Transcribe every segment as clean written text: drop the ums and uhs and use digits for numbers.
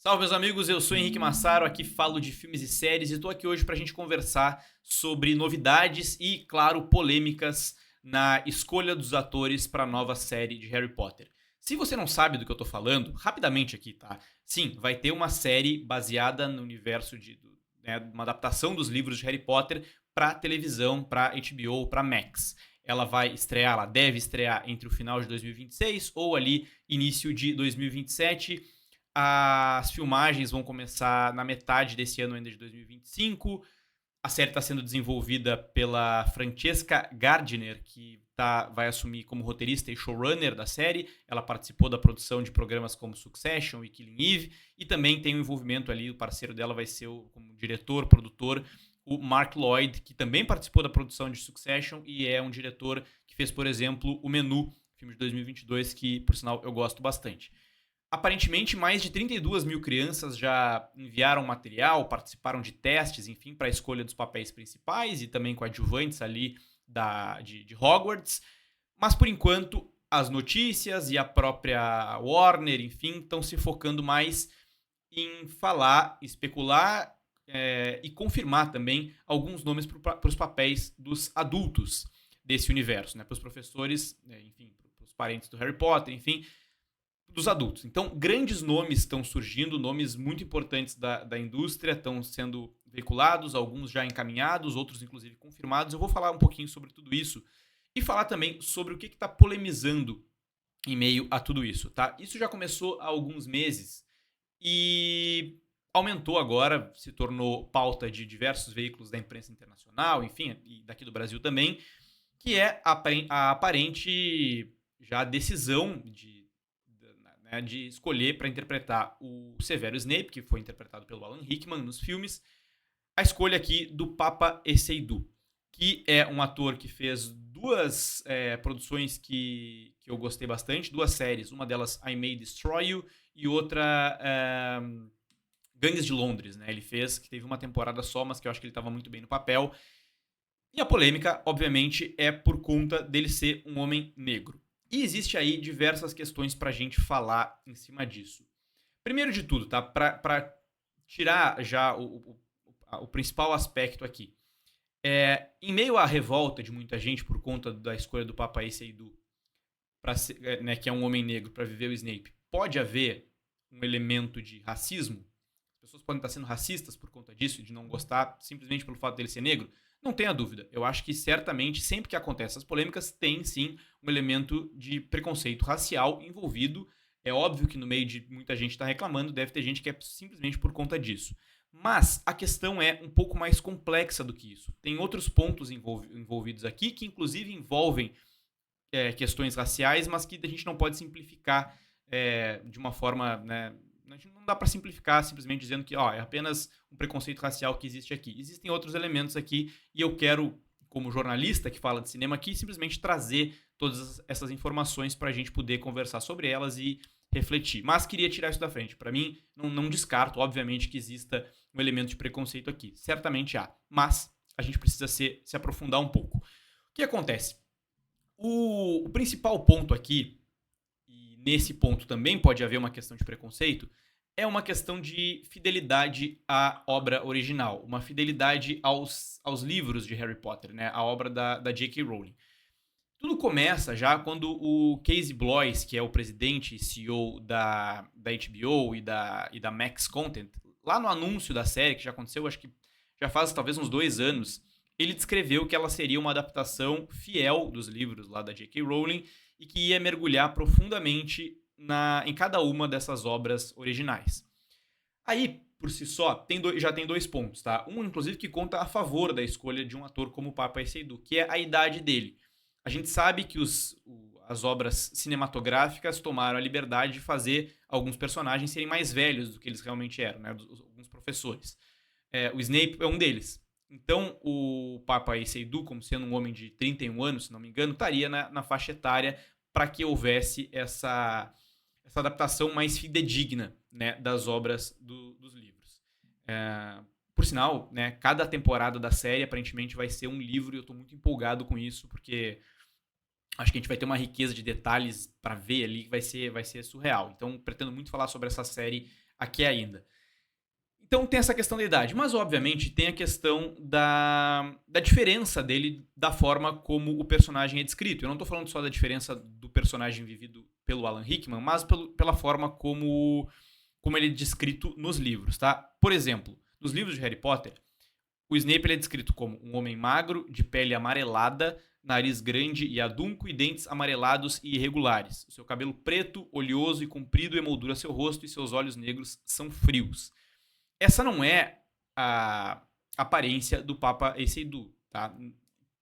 Salve, meus amigos, eu sou Henrique Massaro, aqui falo de filmes e séries e tô aqui hoje pra gente conversar sobre novidades e, claro, polêmicas na escolha dos atores pra nova série de Harry Potter. Se você não sabe do que eu tô falando, rapidamente aqui, tá? Sim, vai ter uma série baseada no universo uma adaptação dos livros de Harry Potter pra televisão, pra HBO, pra Max. Ela vai estrear, ela deve estrear entre o final de 2026 ou ali início de 2027. As filmagens vão começar na metade desse ano ainda de 2025. A série está sendo desenvolvida pela Francesca Gardner, que vai assumir como roteirista e showrunner da série. Ela participou da produção de programas como Succession e Killing Eve. E também tem um envolvimento ali, o parceiro dela vai ser como diretor, produtor, o Mark Lloyd, que também participou da produção de Succession e é um diretor que fez, por exemplo, o Menu, filme de 2022, que, por sinal, eu gosto bastante. Aparentemente, mais de 32 mil crianças já enviaram material, participaram de testes, enfim, para a escolha dos papéis principais e também coadjuvantes ali de Hogwarts. Mas, por enquanto, as notícias e a própria Warner, enfim, estão se focando mais em falar, especular e confirmar também alguns nomes para os papéis dos adultos desse universo, né? Para os professores, enfim, para os parentes do Harry Potter, enfim, dos adultos. Então, grandes nomes estão surgindo, nomes muito importantes da indústria estão sendo veiculados, alguns já encaminhados, outros inclusive confirmados. Eu vou falar um pouquinho sobre tudo isso e falar também sobre o que está polemizando em meio a tudo isso, tá? Isso já começou há alguns meses e aumentou agora, se tornou pauta de diversos veículos da imprensa internacional, enfim, e daqui do Brasil também, que é a aparente já decisão de escolher para interpretar o Severo Snape, que foi interpretado pelo Alan Rickman nos filmes, a escolha aqui do Papa Esseidu, que é um ator que fez duas produções que eu gostei bastante, duas séries, uma delas I May Destroy You e outra Gangues de Londres, né? Ele fez, que teve uma temporada só, mas que eu acho que ele estava muito bem no papel. E a polêmica, obviamente, é por conta dele ser um homem negro. E existe aí diversas questões pra gente falar em cima disso. Primeiro de tudo, tá? Pra tirar já o principal aspecto aqui. Em meio à revolta de muita gente por conta da escolha do Papa Esseidu, que é um homem negro, para viver o Snape, pode haver um elemento de racismo? As pessoas podem estar sendo racistas por conta disso, de não gostar simplesmente pelo fato dele ser negro? Não tenha dúvida. Eu acho que certamente, sempre que acontecem essas polêmicas, tem sim um elemento de preconceito racial envolvido. É óbvio que no meio de muita gente está reclamando, deve ter gente que é simplesmente por conta disso. Mas a questão é um pouco mais complexa do que isso. Tem outros pontos envolvidos aqui que inclusive envolvem questões raciais, mas que a gente não pode simplificar de uma forma, né? Não dá para simplificar simplesmente dizendo que é apenas um preconceito racial que existe aqui. Existem outros elementos aqui e eu quero, como jornalista que fala de cinema aqui, simplesmente trazer todas essas informações para a gente poder conversar sobre elas e refletir. Mas queria tirar isso da frente. Para mim, não descarto, obviamente, que exista um elemento de preconceito aqui. Certamente há. Mas a gente precisa se aprofundar um pouco. O que acontece? O principal ponto aqui, e nesse ponto também pode haver uma questão de preconceito, é uma questão de fidelidade à obra original, uma fidelidade aos livros de Harry Potter, né? A obra da J.K. Rowling. Tudo começa já quando o Casey Bloys, que é o presidente e CEO da HBO e da Max Content, lá no anúncio da série, que já aconteceu, acho que já faz talvez uns 2 anos, ele descreveu que ela seria uma adaptação fiel dos livros lá da J.K. Rowling e que ia mergulhar profundamente em cada uma dessas obras originais. Aí, por si só, já tem 2 pontos, tá? Um, inclusive, que conta a favor da escolha de um ator como o Papa Esseidu, que é a idade dele. A gente sabe que as obras cinematográficas tomaram a liberdade de fazer alguns personagens serem mais velhos do que eles realmente eram, né? Alguns professores. O Snape é um deles. Então, o Papa Esseidu, como sendo um homem de 31 anos, se não me engano, estaria na faixa etária para que houvesse essa adaptação mais fidedigna, né, das obras dos livros. Por sinal, né, cada temporada da série aparentemente vai ser um livro e eu estou muito empolgado com isso, porque acho que a gente vai ter uma riqueza de detalhes para ver ali que vai ser surreal. Então, pretendo muito falar sobre essa série aqui ainda. Então tem essa questão da idade, mas obviamente tem a questão da diferença dele, da forma como o personagem é descrito. Eu não tô falando só da diferença do personagem vivido pelo Alan Rickman, mas pela forma como ele é descrito nos livros, tá? Por exemplo, nos livros de Harry Potter, o Snape ele é descrito como um homem magro, de pele amarelada, nariz grande e adunco e dentes amarelados e irregulares. O seu cabelo preto, oleoso e comprido emoldura seu rosto e seus olhos negros são frios. Essa não é a aparência do Papa Esseidu, tá?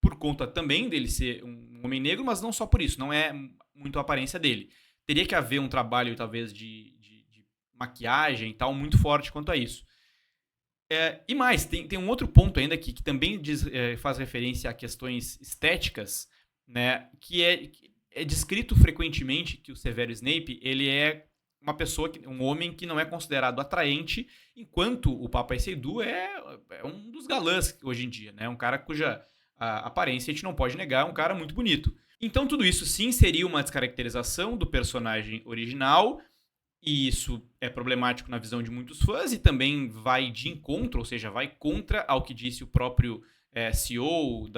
Por conta também dele ser um homem negro, mas não só por isso, não é muito a aparência dele. Teria que haver um trabalho, talvez, de maquiagem e tal, muito forte quanto a isso. E mais, tem um outro ponto ainda que também faz referência a questões estéticas, né? Que é descrito frequentemente que o Severo Snape, ele é uma pessoa, um homem que não é considerado atraente, enquanto o Papa Esseidu é um dos galãs hoje em dia, né? Um cara cuja aparência a gente não pode negar, é um cara muito bonito. Então tudo isso sim seria uma descaracterização do personagem original, e isso é problemático na visão de muitos fãs e também vai de encontro, ou seja, vai contra ao que disse o próprio CEO,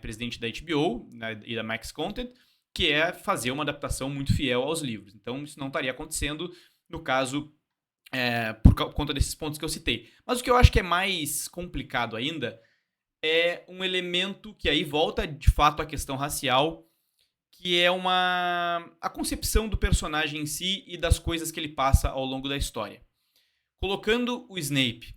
presidente da HBO, né, e da Max Content, que é fazer uma adaptação muito fiel aos livros. Então isso não estaria acontecendo no caso por conta desses pontos que eu citei. Mas o que eu acho que é mais complicado ainda é um elemento que aí volta de fato à questão racial, que é a concepção do personagem em si e das coisas que ele passa ao longo da história. Colocando o Snape,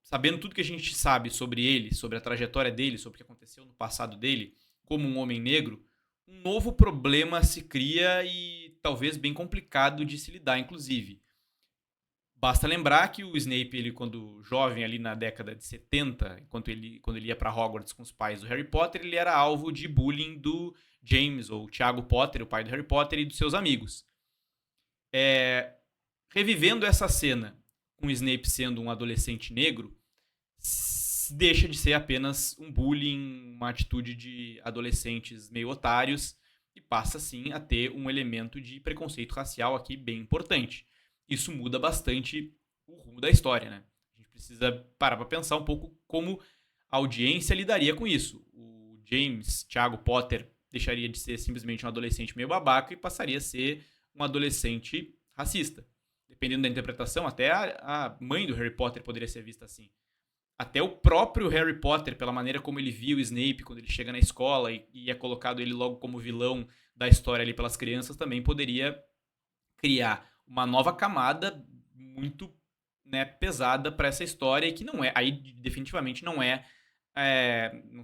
sabendo tudo que a gente sabe sobre ele, sobre a trajetória dele, sobre o que aconteceu no passado dele, como um homem negro, um novo problema se cria e talvez bem complicado de se lidar, inclusive. Basta lembrar que o Snape, ele, quando jovem, ali na década de 70, quando ele ia para Hogwarts com os pais do Harry Potter, ele era alvo de bullying do James, ou Tiago Potter, o pai do Harry Potter, e dos seus amigos. Revivendo essa cena, com o Snape sendo um adolescente negro, deixa de ser apenas um bullying, uma atitude de adolescentes meio otários, e passa, sim, a ter um elemento de preconceito racial aqui bem importante. Isso muda bastante o rumo da história, né? A gente precisa parar para pensar um pouco como a audiência lidaria com isso. O James, Tiago Potter, deixaria de ser simplesmente um adolescente meio babaca e passaria a ser um adolescente racista. Dependendo da interpretação, até a mãe do Harry Potter poderia ser vista assim. Até o próprio Harry Potter, pela maneira como ele via o Snape quando ele chega na escola e é colocado ele logo como vilão da história ali pelas crianças, também poderia criar uma nova camada muito, né, pesada para essa história, e que não é, aí definitivamente não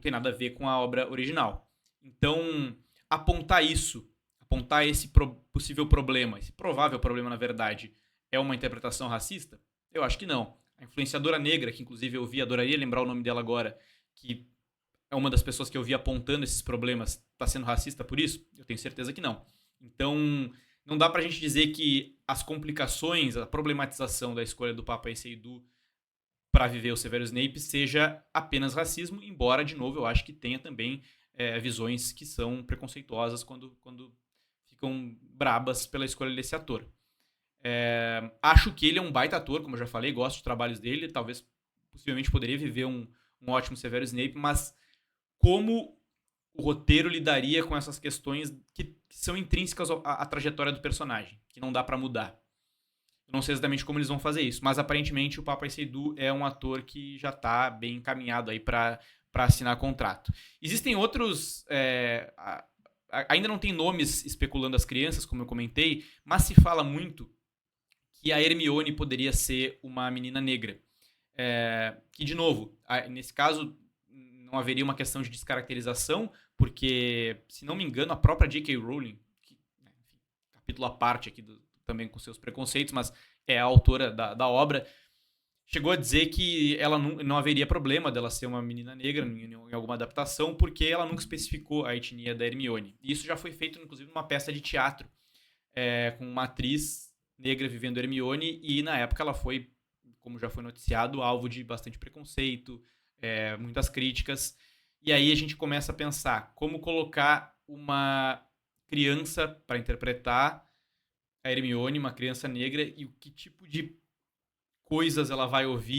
tem nada a ver com a obra original. Então, apontar esse possível problema, esse provável problema, na verdade, é uma interpretação racista? Eu acho que não. A influenciadora negra, que inclusive eu vi, adoraria lembrar o nome dela agora, que é uma das pessoas que eu vi apontando esses problemas, está sendo racista por isso? Eu tenho certeza que não. Então, não dá pra gente dizer que as complicações, a problematização da escolha do Papa Esseidu para viver o Severo Snape seja apenas racismo, embora, de novo, eu acho que tenha também visões que são preconceituosas quando ficam brabas pela escolha desse ator. Acho que ele é um baita ator, como eu já falei, gosto dos trabalhos dele, talvez, possivelmente, poderia viver um ótimo Severo Snape, mas como o roteiro lidaria com essas questões que são intrínsecas à trajetória do personagem, que não dá pra mudar. Eu não sei exatamente como eles vão fazer isso, mas aparentemente o Papa Esseidu é um ator que já tá bem encaminhado aí pra assinar contrato. Existem outros... ainda não tem nomes especulando as crianças, como eu comentei, mas se fala muito que a Hermione poderia ser uma menina negra. Que, de novo, nesse caso não haveria uma questão de descaracterização, porque, se não me engano, a própria J.K. Rowling, que, enfim, capítulo à parte aqui também com seus preconceitos, mas é a autora da obra, chegou a dizer que ela não haveria problema dela ser uma menina negra em alguma adaptação, porque ela nunca especificou a etnia da Hermione. E isso já foi feito, inclusive, numa peça de teatro, com uma atriz negra vivendo Hermione, e na época ela foi, como já foi noticiado, alvo de bastante preconceito, muitas críticas. E aí a gente começa a pensar como colocar uma criança para interpretar a Hermione, uma criança negra, e que tipo de coisas ela vai ouvir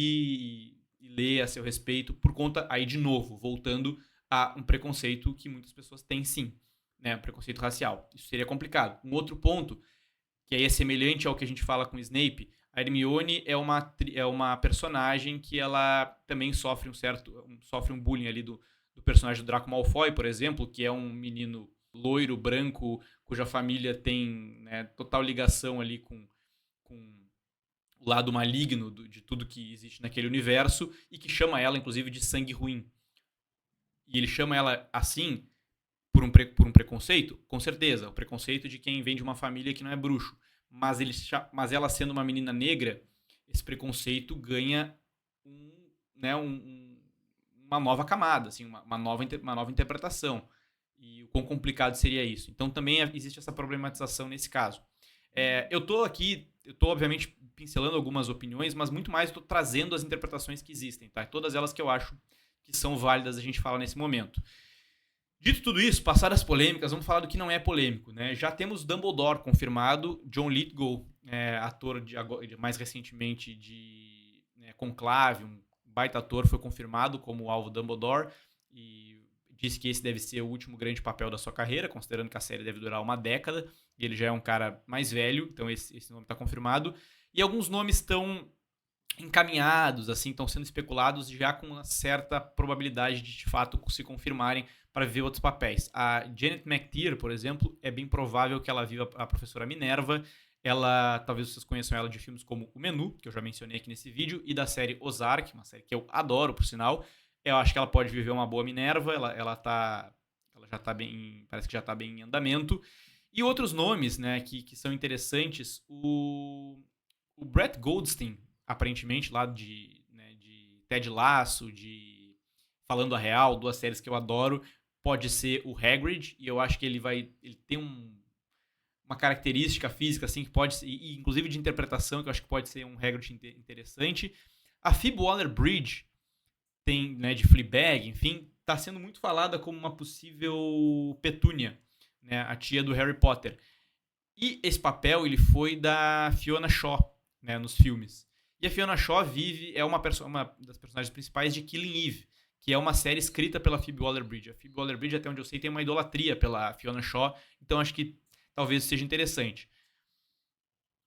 e ler a seu respeito por conta, aí de novo, voltando a um preconceito que muitas pessoas têm sim, né? Um preconceito racial. Isso seria complicado. Um outro ponto, que aí é semelhante ao que a gente fala com Snape, a Hermione é uma personagem que ela também sofre sofre um bullying ali do personagem do Draco Malfoy, por exemplo, que é um menino loiro, branco, cuja família tem, né, total ligação ali com o lado maligno de tudo que existe naquele universo e que chama ela, inclusive, de sangue ruim. E ele chama ela assim por um preconceito? Com certeza, o preconceito de quem vem de uma família que não é bruxo. Mas ela sendo uma menina negra, esse preconceito ganha né, uma nova camada, assim, uma nova interpretação. E o quão complicado seria isso. Então também existe essa problematização nesse caso. Eu tô obviamente pincelando algumas opiniões, mas muito mais estou trazendo as interpretações que existem, tá? Todas elas que eu acho que são válidas a gente falar nesse momento. Dito tudo isso, passadas as polêmicas, vamos falar do que não é polêmico, né? Já temos Dumbledore confirmado, John Lithgow, ator mais recentemente de Conclave, um baita ator, foi confirmado como o alvo Dumbledore e disse que esse deve ser o último grande papel da sua carreira, considerando que a série deve durar uma década, e ele já é um cara mais velho, então esse nome está confirmado. E alguns nomes estão encaminhados, assim, estão sendo especulados já com uma certa probabilidade de fato se confirmarem para ver outros papéis. A Janet McTeer, por exemplo, é bem provável que ela viva a professora Minerva. Ela, talvez vocês conheçam ela de filmes como O Menu, que eu já mencionei aqui nesse vídeo, e da série Ozark, uma série que eu adoro, por sinal. Eu acho que ela pode viver uma boa Minerva, ela já tá bem, parece que já está bem em andamento. E outros nomes, né, que são interessantes, o Brett Goldstein, aparentemente, lá de Ted Lasso, de Falando a Real, duas séries que eu adoro, pode ser o Hagrid, e eu acho que ele tem uma característica física, assim, que pode ser, e inclusive de interpretação, que eu acho que pode ser um Hagrid interessante. A Phoebe Waller-Bridge, tem, né, de Fleabag, enfim, está sendo muito falada como uma possível Petúnia, né, a tia do Harry Potter. E esse papel ele foi da Fiona Shaw, né, nos filmes. E a Fiona Shaw é uma das personagens principais de Killing Eve, que é uma série escrita pela Phoebe Waller-Bridge. A Phoebe Waller-Bridge, até onde eu sei, tem uma idolatria pela Fiona Shaw, então acho que talvez seja interessante.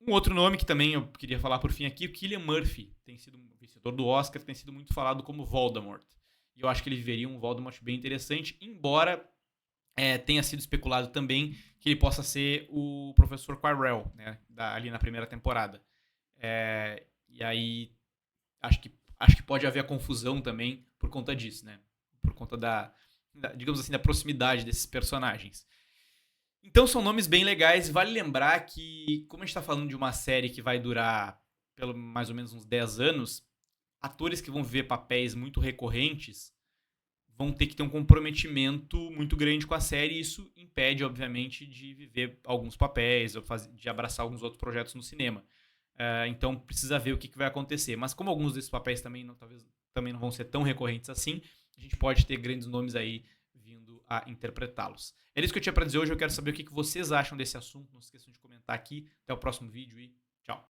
Um outro nome que também eu queria falar por fim aqui, o Cillian Murphy, tem sido vencedor do Oscar, tem sido muito falado como Voldemort. E eu acho que ele viveria um Voldemort bem interessante, embora tenha sido especulado também que ele possa ser o professor Quirrell, né, ali na primeira temporada. E aí acho que pode haver a confusão também por conta disso, né? Por conta digamos assim, da proximidade desses personagens. Então são nomes bem legais. Vale lembrar que, como a gente está falando de uma série que vai durar pelo mais ou menos uns 10 anos, atores que vão viver papéis muito recorrentes vão ter que ter um comprometimento muito grande com a série, e isso impede, obviamente, de viver alguns papéis, ou de abraçar alguns outros projetos no cinema. Então precisa ver o que vai acontecer. Mas como alguns desses papéis talvez também não vão ser tão recorrentes assim, a gente pode ter grandes nomes aí vindo a interpretá-los. É isso que eu tinha para dizer hoje. Eu quero saber o que vocês acham desse assunto. Não se esqueçam de comentar aqui. Até o próximo vídeo e tchau.